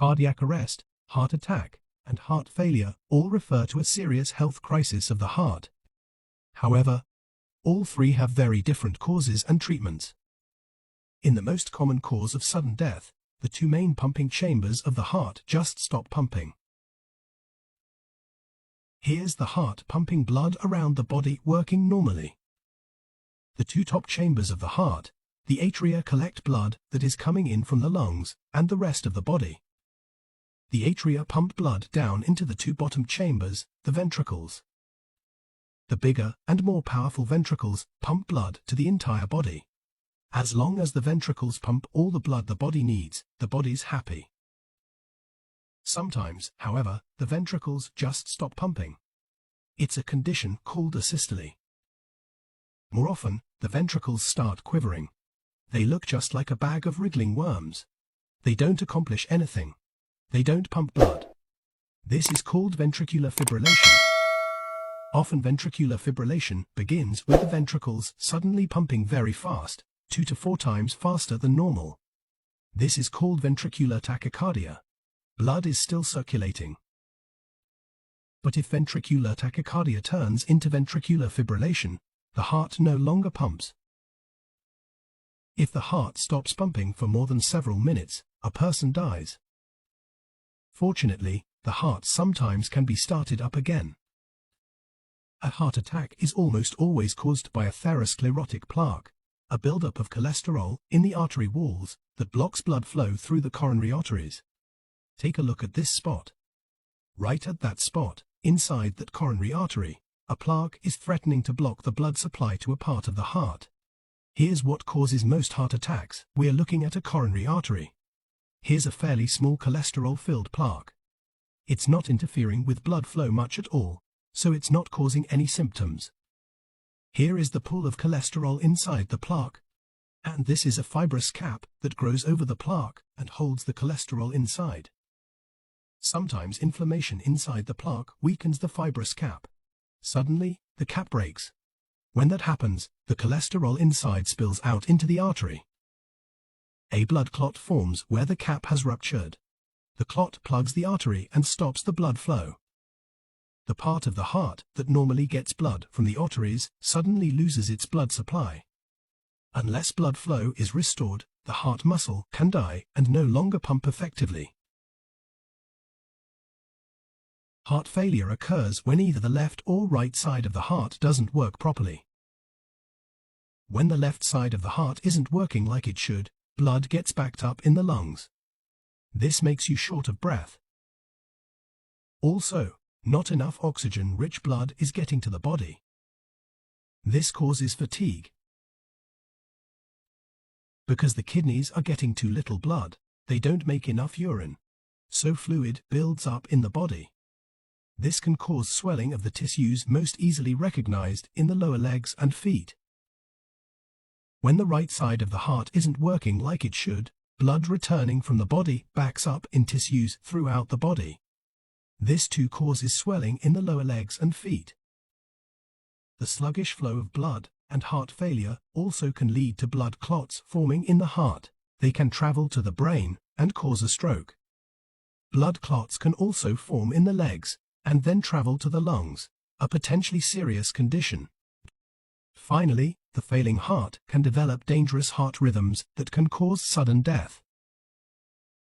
Cardiac arrest, heart attack, and heart failure all refer to a serious health crisis of the heart. However, all three have very different causes and treatments. In the most common cause of sudden death, the two main pumping chambers of the heart just stop pumping. Here's the heart pumping blood around the body working normally. The two top chambers of the heart, the atria, collect blood that is coming in from the lungs and the rest of the body. The atria pump blood down into the two bottom chambers, the ventricles. The bigger and more powerful ventricles pump blood to the entire body. As long as the ventricles pump all the blood the body needs, the body's happy. Sometimes, however, the ventricles just stop pumping. It's a condition called asystole. More often, the ventricles start quivering. They look just like a bag of wriggling worms. They don't accomplish anything. They don't pump blood. This is called ventricular fibrillation. Often ventricular fibrillation begins with the ventricles suddenly pumping very fast, 2 to 4 times faster than normal. This is called ventricular tachycardia. Blood is still circulating. But if ventricular tachycardia turns into ventricular fibrillation, the heart no longer pumps. If the heart stops pumping for more than several minutes, a person dies. Fortunately, the heart sometimes can be started up again. A heart attack is almost always caused by atherosclerotic plaque, a buildup of cholesterol in the artery walls that blocks blood flow through the coronary arteries. Take a look at this spot. Right at that spot, inside that coronary artery, a plaque is threatening to block the blood supply to a part of the heart. Here's what causes most heart attacks. We're looking at a coronary artery. Here's a fairly small cholesterol-filled plaque. It's not interfering with blood flow much at all, so it's not causing any symptoms. Here is the pool of cholesterol inside the plaque. And this is a fibrous cap that grows over the plaque and holds the cholesterol inside. Sometimes inflammation inside the plaque weakens the fibrous cap. Suddenly, the cap breaks. When that happens, the cholesterol inside spills out into the artery. A blood clot forms where the cap has ruptured. The clot plugs the artery and stops the blood flow. The part of the heart that normally gets blood from the arteries suddenly loses its blood supply. Unless blood flow is restored, the heart muscle can die and no longer pump effectively. Heart failure occurs when either the left or right side of the heart doesn't work properly. When the left side of the heart isn't working like it should, blood gets backed up in the lungs. This makes you short of breath. Also, not enough oxygen-rich blood is getting to the body. This causes fatigue. Because the kidneys are getting too little blood, they don't make enough urine, so fluid builds up in the body. This can cause swelling of the tissues most easily recognized in the lower legs and feet. When the right side of the heart isn't working like it should, blood returning from the body backs up in tissues throughout the body. This too causes swelling in the lower legs and feet. The sluggish flow of blood and heart failure also can lead to blood clots forming in the heart. They can travel to the brain and cause a stroke. Blood clots can also form in the legs and then travel to the lungs, a potentially serious condition. Finally, the failing heart can develop dangerous heart rhythms that can cause sudden death.